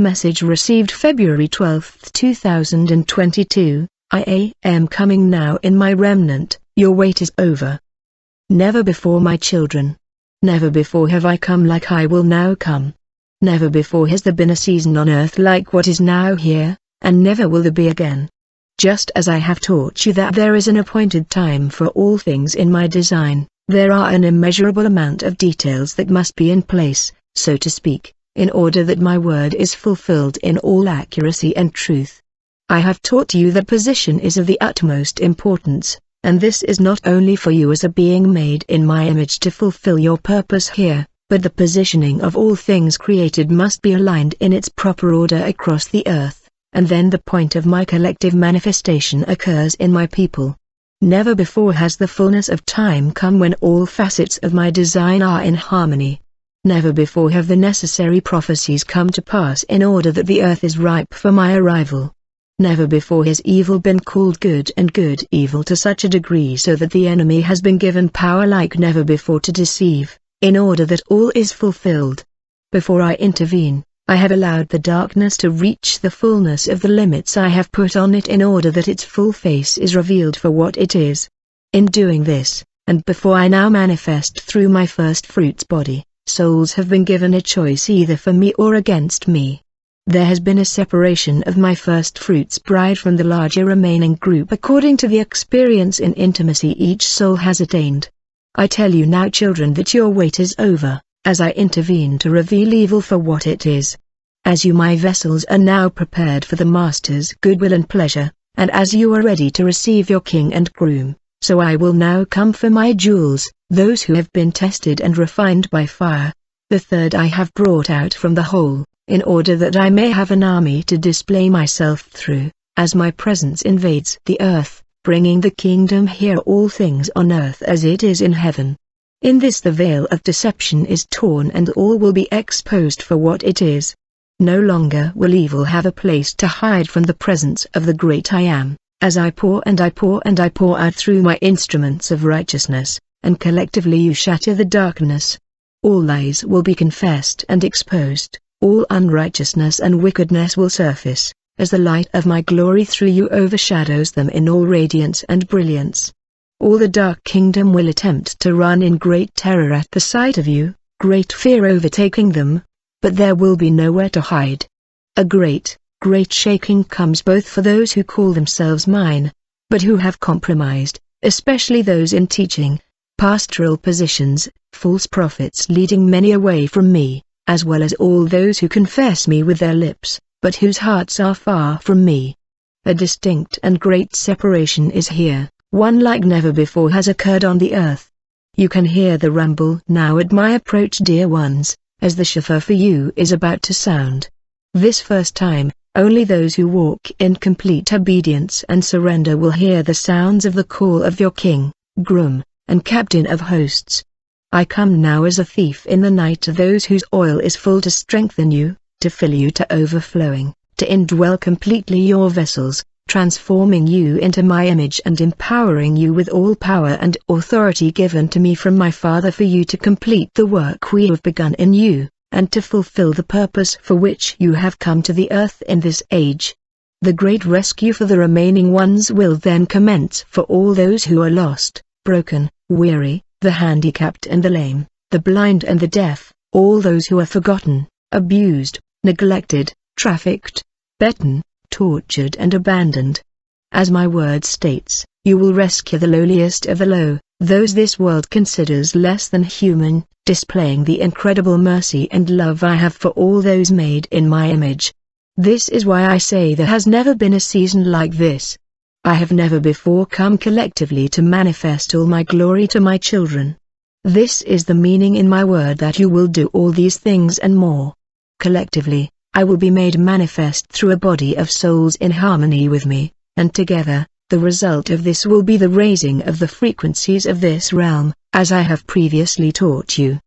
Message received February 12, 2022. I am coming now in my remnant. Your wait is over. Never before, my children. Never before have I come like I will now come. Never before has there been a season on earth like what is now here, and never will there be again. Just as I have taught you that there is an appointed time for all things in my design, there are an immeasurable amount of details that must be in place, so to speak, in order that my word is fulfilled in all accuracy and truth. I have taught you that position is of the utmost importance, and this is not only for you as a being made in my image to fulfill your purpose here, but the positioning of all things created must be aligned in its proper order across the earth, and then the point of my collective manifestation occurs in my people. Never before has the fullness of time come when all facets of my design are in harmony. Never before have the necessary prophecies come to pass in order that the earth is ripe for my arrival. Never before has evil been called good and good evil to such a degree so that the enemy has been given power like never before to deceive, in order that all is fulfilled. Before I intervene, I have allowed the darkness to reach the fullness of the limits I have put on it in order that its full face is revealed for what it is. In doing this, and before I now manifest through my first fruits body, souls have been given a choice either for me or against me. There has been a separation of my first fruits bride from the larger remaining group according to the experience in intimacy each soul has attained. I tell you now, children, that your wait is over, as I intervene to reveal evil for what it is. As you, my vessels, are now prepared for the Master's goodwill and pleasure, and as you are ready to receive your king and groom, so I will now come for my jewels, those who have been tested and refined by fire. The third I have brought out from the hole, in order that I may have an army to display myself through, as my presence invades the earth, bringing the kingdom here, all things on earth as it is in heaven. In this the veil of deception is torn and all will be exposed for what it is. No longer will evil have a place to hide from the presence of the great I Am, as I pour and I pour and I pour out through my instruments of righteousness, and collectively you shatter the darkness. All lies will be confessed and exposed, all unrighteousness and wickedness will surface, as the light of my glory through you overshadows them in all radiance and brilliance. All the dark kingdom will attempt to run in great terror at the sight of you, great fear overtaking them, but there will be nowhere to hide. A great shaking comes both for those who call themselves mine, but who have compromised, especially those in teaching, pastoral positions, false prophets leading many away from me, as well as all those who confess me with their lips, but whose hearts are far from me. A distinct and great separation is here, one like never before has occurred on the earth. You can hear the rumble now at my approach, dear ones, as the shofar for you is about to sound. This first time, only those who walk in complete obedience and surrender will hear the sounds of the call of your King, Groom, and Captain of Hosts. I come now as a thief in the night to those whose oil is full to strengthen you, to fill you to overflowing, to indwell completely your vessels, transforming you into my image and empowering you with all power and authority given to me from my Father for you to complete the work we have begun in you, and to fulfill the purpose for which you have come to the earth in this age. The great rescue for the remaining ones will then commence for all those who are lost, broken, weary, the handicapped and the lame, the blind and the deaf, all those who are forgotten, abused, neglected, trafficked, beaten, tortured and abandoned. As my word states, you will rescue the lowliest of the low, those this world considers less than human, displaying the incredible mercy and love I have for all those made in my image. This is why I say there has never been a season like this. I have never before come collectively to manifest all my glory to my children. This is the meaning in my word that you will do all these things and more. Collectively, I will be made manifest through a body of souls in harmony with me, and together, the result of this will be the raising of the frequencies of this realm, as I have previously taught you.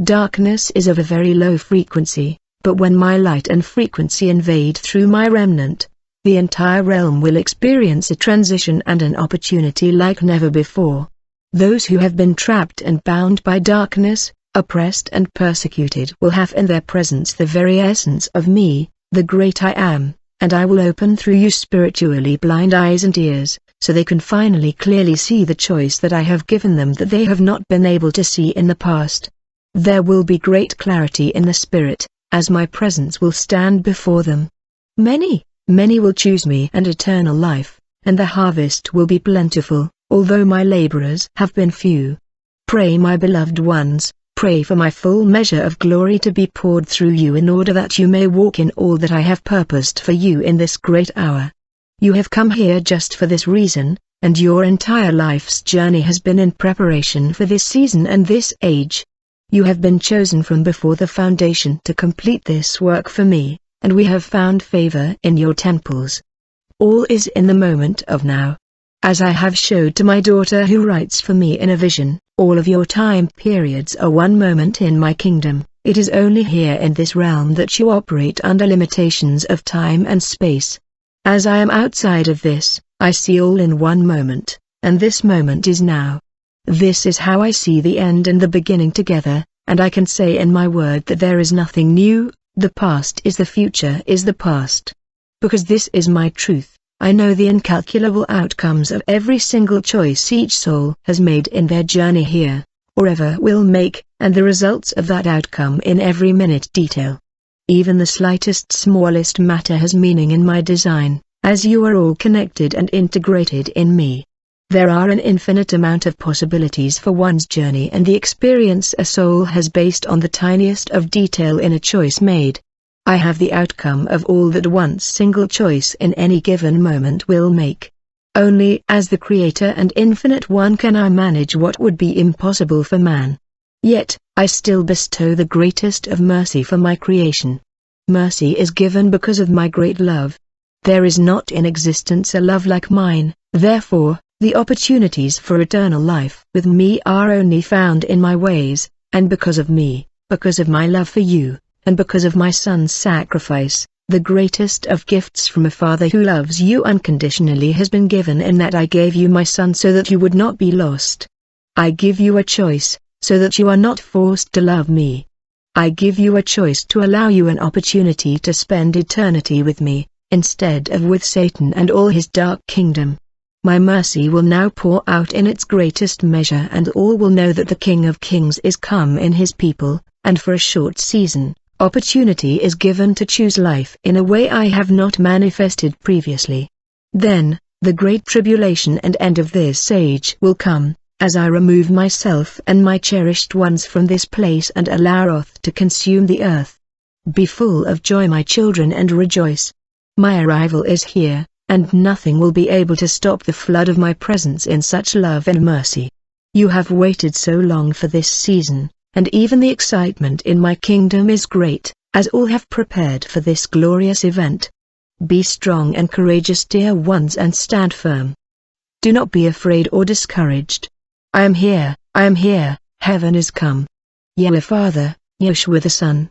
Darkness is of a very low frequency, but when my light and frequency invade through my remnant, the entire realm will experience a transition and an opportunity like never before. Those who have been trapped and bound by darkness, oppressed and persecuted will have in their presence the very essence of me, the great I Am, and I will open through you spiritually blind eyes and ears, so they can finally clearly see the choice that I have given them that they have not been able to see in the past. There will be great clarity in the spirit, as my presence will stand before them. Many, many will choose me and eternal life, and the harvest will be plentiful, although my laborers have been few. Pray, my beloved ones, pray for my full measure of glory to be poured through you in order that you may walk in all that I have purposed for you in this great hour. You have come here just for this reason, and your entire life's journey has been in preparation for this season and this age. You have been chosen from before the foundation to complete this work for me, and we have found favor in your temples. All is in the moment of now. As I have showed to my daughter who writes for me in a vision, all of your time periods are one moment in my kingdom. It is only here in this realm that you operate under limitations of time and space. As I am outside of this, I see all in one moment, and this moment is now. This is how I see the end and the beginning together, and I can say in my word that there is nothing new, the past is the future is the past. Because this is my truth, I know the incalculable outcomes of every single choice each soul has made in their journey here, or ever will make, and the results of that outcome in every minute detail. Even the slightest smallest matter has meaning in my design, as you are all connected and integrated in me. There are an infinite amount of possibilities for one's journey and the experience a soul has based on the tiniest of detail in a choice made. I have the outcome of all that one's single choice in any given moment will make. Only as the Creator and Infinite One can I manage what would be impossible for man. Yet, I still bestow the greatest of mercy for my creation. Mercy is given because of my great love. There is not in existence a love like mine, therefore, the opportunities for eternal life with me are only found in my ways, and because of me, because of my love for you, and because of my son's sacrifice, the greatest of gifts from a father who loves you unconditionally has been given in that I gave you my son so that you would not be lost. I give you a choice, so that you are not forced to love me. I give you a choice to allow you an opportunity to spend eternity with me, instead of with Satan and all his dark kingdom. My mercy will now pour out in its greatest measure and all will know that the King of Kings is come in his people, and for a short season, opportunity is given to choose life in a way I have not manifested previously. Then, the great tribulation and end of this age will come, as I remove myself and my cherished ones from this place and allow wrath to consume the earth. Be full of joy, my children, and rejoice. My arrival is here, and nothing will be able to stop the flood of my presence in such love and mercy. You have waited so long for this season, and even the excitement in my kingdom is great, as all have prepared for this glorious event. Be strong and courageous, dear ones, and stand firm. Do not be afraid or discouraged. I am here, heaven is come. Yahweh Father, Yeshua the Son,